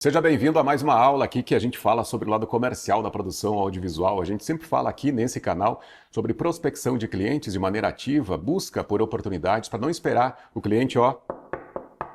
Seja bem-vindo a mais uma aula aqui que a gente fala sobre o lado comercial da produção audiovisual. A gente sempre fala aqui nesse canal sobre prospecção de clientes de maneira ativa, busca por oportunidades para não esperar o cliente,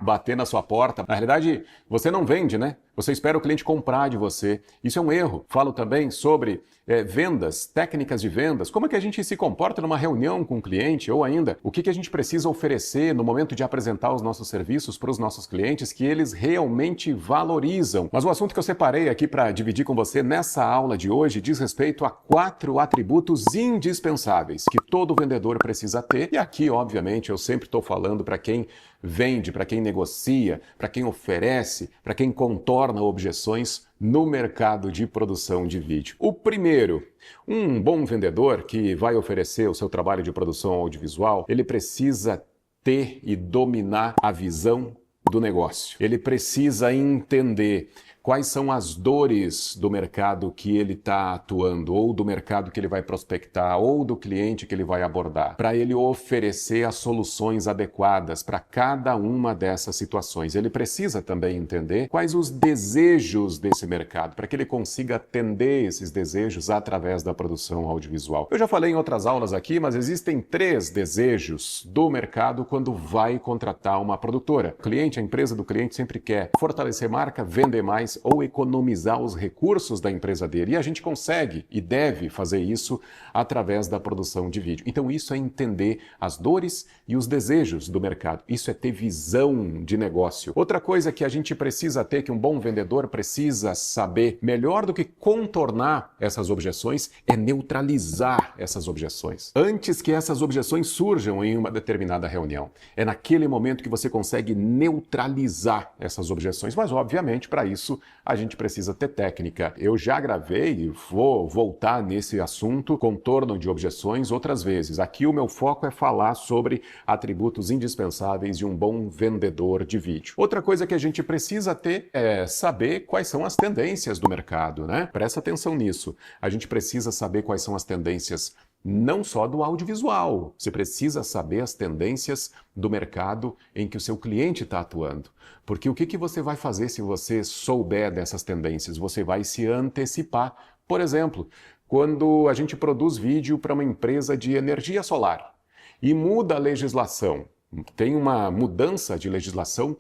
bater na sua porta. Na realidade, você não vende, né? Você espera o cliente comprar de você. Isso é um erro. Falo também sobre vendas, técnicas de vendas. Como é que a gente se comporta numa reunião com o cliente? Ou ainda, o que a gente precisa oferecer no momento de apresentar os nossos serviços para os nossos clientes que eles realmente valorizam. Mas o assunto que eu separei aqui para dividir com você nessa aula de hoje diz respeito a 4 atributos indispensáveis que todo vendedor precisa ter. E aqui, obviamente, eu sempre estou falando para quem vende, para quem negocia, para quem oferece, para quem contorna objeções no mercado de produção de vídeo. O primeiro, um bom vendedor que vai oferecer o seu trabalho de produção audiovisual, ele precisa ter e dominar a visão do negócio. Ele precisa entender quais são as dores do mercado que ele está atuando, ou do mercado que ele vai prospectar, ou do cliente que ele vai abordar, para ele oferecer as soluções adequadas para cada uma dessas situações. Ele precisa também entender quais os desejos desse mercado, para que ele consiga atender esses desejos através da produção audiovisual. Eu já falei em outras aulas aqui, mas existem 3 desejos do mercado quando vai contratar uma produtora. O cliente, a empresa do cliente sempre quer fortalecer marca, vender mais, ou economizar os recursos da empresa dele. E a gente consegue e deve fazer isso através da produção de vídeo. Então isso é entender as dores e os desejos do mercado. Isso é ter visão de negócio. Outra coisa que a gente precisa ter, que um bom vendedor precisa saber, melhor do que contornar essas objeções, é neutralizar essas objeções. Antes que essas objeções surjam em uma determinada reunião. É naquele momento que você consegue neutralizar essas objeções. Mas, obviamente, para isso, a gente precisa ter técnica. Eu já gravei e vou voltar nesse assunto, contorno de objeções, outras vezes. Aqui o meu foco é falar sobre atributos indispensáveis de um bom vendedor de vídeo. Outra coisa que a gente precisa ter é saber quais são as tendências do mercado, né? Presta atenção nisso. A gente precisa saber quais são as tendências não só do audiovisual. Você precisa saber as tendências do mercado em que o seu cliente está atuando. Porque o que você vai fazer se você souber dessas tendências? Você vai se antecipar. Por exemplo, quando a gente produz vídeo para uma empresa de energia solar e muda a legislação, tem uma mudança de legislação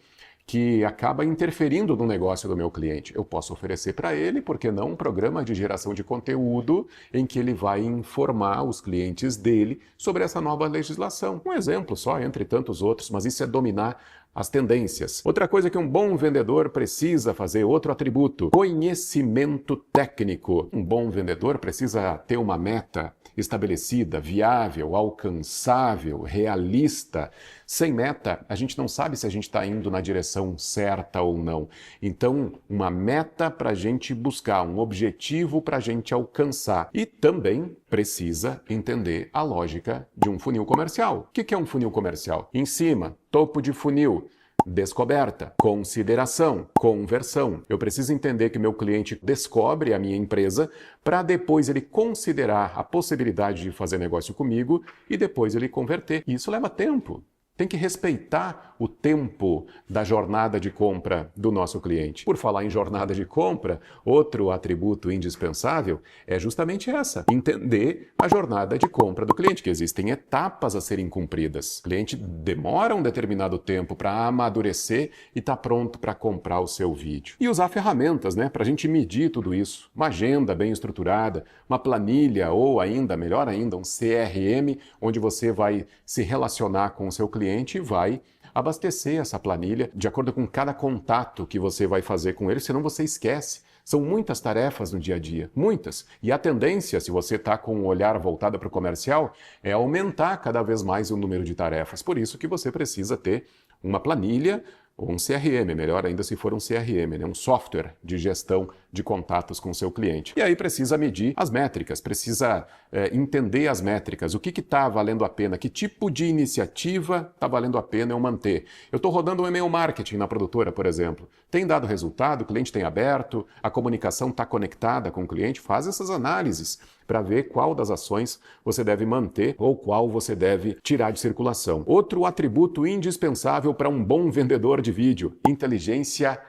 que acaba interferindo no negócio do meu cliente. Eu posso oferecer para ele, por que não, um programa de geração de conteúdo em que ele vai informar os clientes dele sobre essa nova legislação. Um exemplo só, entre tantos outros, mas isso é dominar as tendências. Outra coisa que um bom vendedor precisa fazer, outro atributo, conhecimento técnico. Um bom vendedor precisa ter uma meta estabelecida, viável, alcançável, realista. Sem meta, a gente não sabe se a gente está indo na direção certa ou não. Então, uma meta para a gente buscar, um objetivo para a gente alcançar. E também precisa entender a lógica de um funil comercial. O que é um funil comercial? Em cima, topo de funil. Descoberta, consideração, conversão. Eu preciso entender que meu cliente descobre a minha empresa para depois ele considerar a possibilidade de fazer negócio comigo e depois ele converter. E isso leva tempo. Tem que respeitar o tempo da jornada de compra do nosso cliente. Por falar em jornada de compra, outro atributo indispensável é justamente essa: entender a jornada de compra do cliente, que existem etapas a serem cumpridas. O cliente demora um determinado tempo para amadurecer e está pronto para comprar o seu vídeo. E usar ferramentas, né, para a gente medir tudo isso. Uma agenda bem estruturada, uma planilha ou ainda, melhor ainda, um CRM, onde você vai se relacionar com o seu cliente e vai abastecer essa planilha de acordo com cada contato que você vai fazer com ele, senão você esquece. São muitas tarefas no dia a dia, muitas. E a tendência, se você está com um olhar voltado para o comercial, é aumentar cada vez mais o número de tarefas. Por isso que você precisa ter uma planilha ou um CRM, melhor ainda se for um CRM, né? Um software de gestão de contatos com o seu cliente. E aí precisa medir as métricas, precisa entender as métricas, o que está valendo a pena, que tipo de iniciativa está valendo a pena eu manter. Eu estou rodando um e-mail marketing na produtora, por exemplo. Tem dado resultado, o cliente tem aberto, a comunicação está conectada com o cliente, faz essas análises para ver qual das ações você deve manter ou qual você deve tirar de circulação. Outro atributo indispensável para um bom vendedor de vídeo: inteligência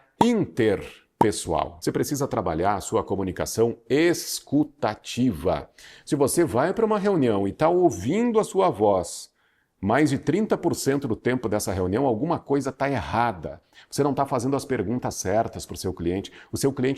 pessoal. Você precisa trabalhar a sua comunicação escutativa. Se você vai para uma reunião e está ouvindo a sua voz, mais de 30% do tempo dessa reunião, alguma coisa está errada. Você não está fazendo as perguntas certas para o seu cliente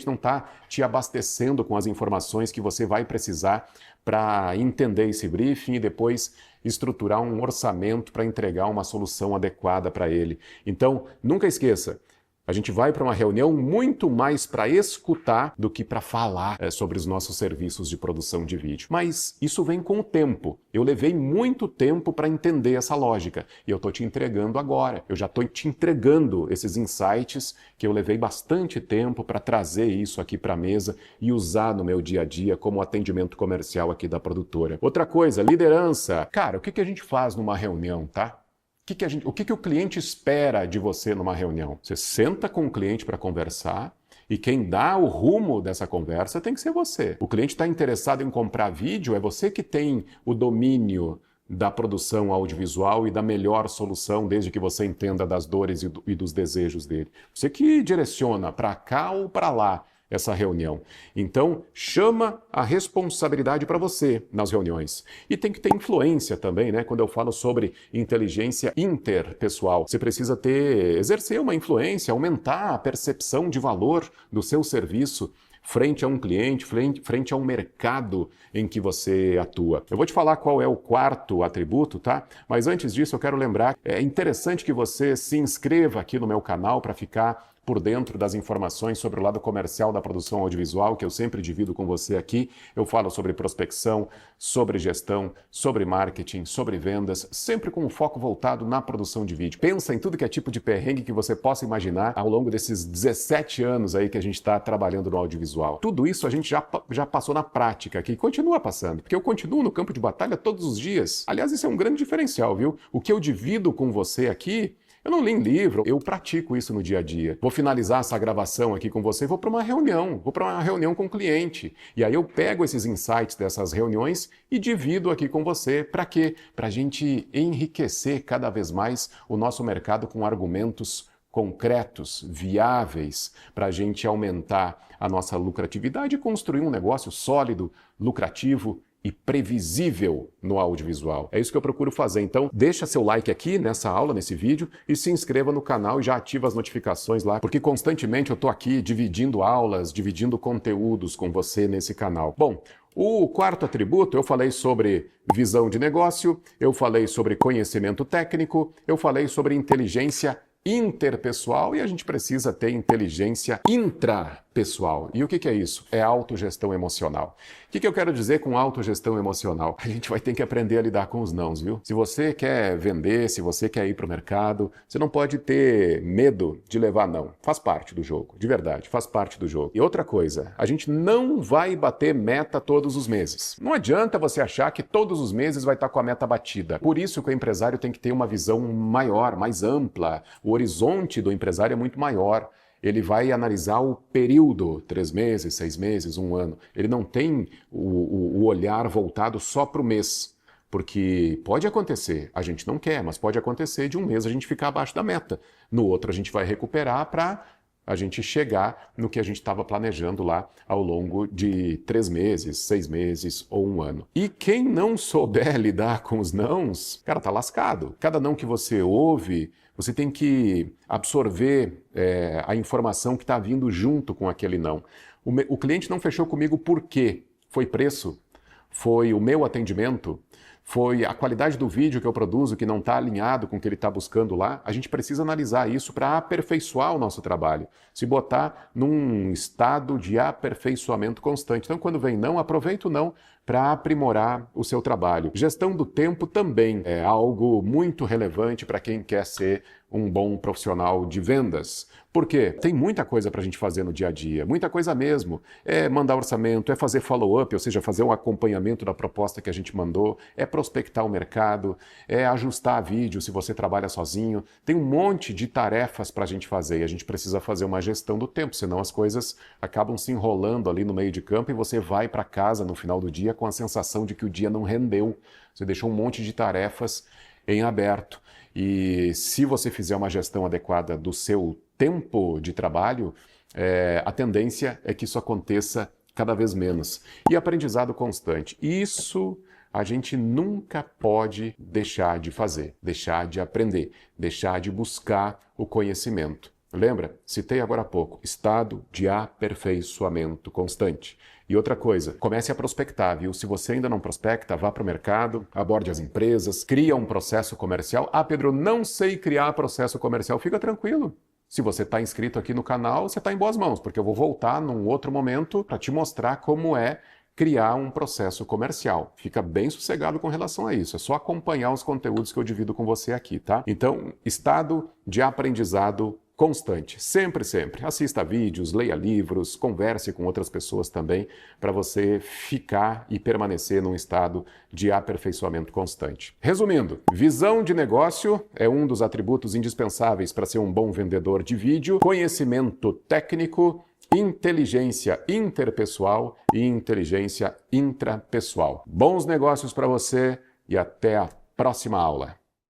não está te abastecendo com as informações que você vai precisar para entender esse briefing e depois estruturar um orçamento para entregar uma solução adequada para ele. Então, nunca esqueça, a gente vai para uma reunião muito mais para escutar do que para falar sobre os nossos serviços de produção de vídeo. Mas isso vem com o tempo. Eu levei muito tempo para entender essa lógica e eu estou te entregando agora. Eu já estou te entregando esses insights que eu levei bastante tempo para trazer isso aqui para a mesa e usar no meu dia a dia como atendimento comercial aqui da produtora. Outra coisa, liderança. Cara, o que a gente faz numa reunião, tá? O que o cliente espera de você numa reunião? Você senta com o cliente para conversar e quem dá o rumo dessa conversa tem que ser você. O cliente está interessado em comprar vídeo, é você que tem o domínio da produção audiovisual e da melhor solução, desde que você entenda das dores e dos desejos dele. Você que direciona para cá ou para lá essa reunião. Então, chama a responsabilidade para você nas reuniões. E tem que ter influência também, né? Quando eu falo sobre inteligência interpessoal, você precisa exercer uma influência, aumentar a percepção de valor do seu serviço frente a um cliente, frente a um mercado em que você atua. Eu vou te falar qual é o quarto atributo, tá? Mas antes disso, eu quero lembrar, é interessante que você se inscreva aqui no meu canal para ficar por dentro das informações sobre o lado comercial da produção audiovisual, que eu sempre divido com você aqui. Eu falo sobre prospecção, sobre gestão, sobre marketing, sobre vendas, sempre com um foco voltado na produção de vídeo. Pensa em tudo que é tipo de perrengue que você possa imaginar ao longo desses 17 anos aí que a gente está trabalhando no audiovisual. Tudo isso a gente já passou na prática aqui e continua passando, porque eu continuo no campo de batalha todos os dias. Aliás, isso é um grande diferencial, viu? O que eu divido com você aqui, eu não li em livro, eu pratico isso no dia a dia. Vou finalizar essa gravação aqui com você e vou para uma reunião com o cliente. E aí eu pego esses insights dessas reuniões e divido aqui com você. Para quê? Para a gente enriquecer cada vez mais o nosso mercado com argumentos concretos, viáveis, para a gente aumentar a nossa lucratividade e construir um negócio sólido, lucrativo e previsível no audiovisual. É isso que eu procuro fazer. Então, deixa seu like aqui nessa aula, nesse vídeo, e se inscreva no canal e já ativa as notificações lá, porque constantemente eu estou aqui dividindo aulas, dividindo conteúdos com você nesse canal. Bom, o quarto atributo, eu falei sobre visão de negócio, eu falei sobre conhecimento técnico, eu falei sobre inteligência interpessoal e a gente precisa ter inteligência intrapessoal. E o que é isso? É autogestão emocional. O que eu quero dizer com autogestão emocional? A gente vai ter que aprender a lidar com os nãos, viu? Se você quer vender, se você quer ir para o mercado, você não pode ter medo de levar não. Faz parte do jogo, de verdade, faz parte do jogo. E outra coisa, a gente não vai bater meta todos os meses. Não adianta você achar que todos os meses vai estar com a meta batida. Por isso que o empresário tem que ter uma visão maior, mais ampla. O horizonte do empresário é muito maior. Ele vai analisar o período, 3 meses, 6 meses, 1 ano. Ele não tem o olhar voltado só para o mês. Porque pode acontecer, a gente não quer, mas pode acontecer de um mês a gente ficar abaixo da meta. No outro a gente vai recuperar para a gente chegar no que a gente estava planejando lá ao longo de 3 meses, 6 meses ou 1 ano. E quem não souber lidar com os nãos, cara, tá lascado. Cada não que você ouve, você tem que absorver a informação que está vindo junto com aquele não. O cliente não fechou comigo por quê? Foi preço? Foi o meu atendimento? Foi a qualidade do vídeo que eu produzo que não está alinhado com o que ele está buscando lá? A gente precisa analisar isso para aperfeiçoar o nosso trabalho, se botar num estado de aperfeiçoamento constante. Então, quando vem não, aproveita o não para aprimorar o seu trabalho. Gestão do tempo também é algo muito relevante para quem quer ser um bom profissional de vendas. Por quê? Tem muita coisa para a gente fazer no dia a dia, muita coisa mesmo. É mandar orçamento, é fazer follow-up, ou seja, fazer um acompanhamento da proposta que a gente mandou, é prospectar o mercado, é ajustar vídeo se você trabalha sozinho. Tem um monte de tarefas para a gente fazer e a gente precisa fazer uma gestão do tempo, senão as coisas acabam se enrolando ali no meio de campo e você vai para casa no final do dia com a sensação de que o dia não rendeu. Você deixou um monte de tarefas em aberto. E se você fizer uma gestão adequada do seu tempo de trabalho, a tendência é que isso aconteça cada vez menos. E aprendizado constante. Isso a gente nunca pode deixar de fazer, deixar de aprender, deixar de buscar o conhecimento. Lembra? Citei agora há pouco, estado de aperfeiçoamento constante. E outra coisa, comece a prospectar, viu? Se você ainda não prospecta, vá para o mercado, aborde as empresas, cria um processo comercial. Ah, Pedro, não sei criar processo comercial. Fica tranquilo. Se você está inscrito aqui no canal, você está em boas mãos, porque eu vou voltar num outro momento para te mostrar como é criar um processo comercial. Fica bem sossegado com relação a isso. É só acompanhar os conteúdos que eu divido com você aqui, tá? Então, estado de aprendizado constante. Sempre, sempre. Assista vídeos, leia livros, converse com outras pessoas também, para você ficar e permanecer num estado de aperfeiçoamento constante. Resumindo, visão de negócio é um dos atributos indispensáveis para ser um bom vendedor de vídeo, conhecimento técnico, inteligência interpessoal e inteligência intrapessoal. Bons negócios para você e até a próxima aula.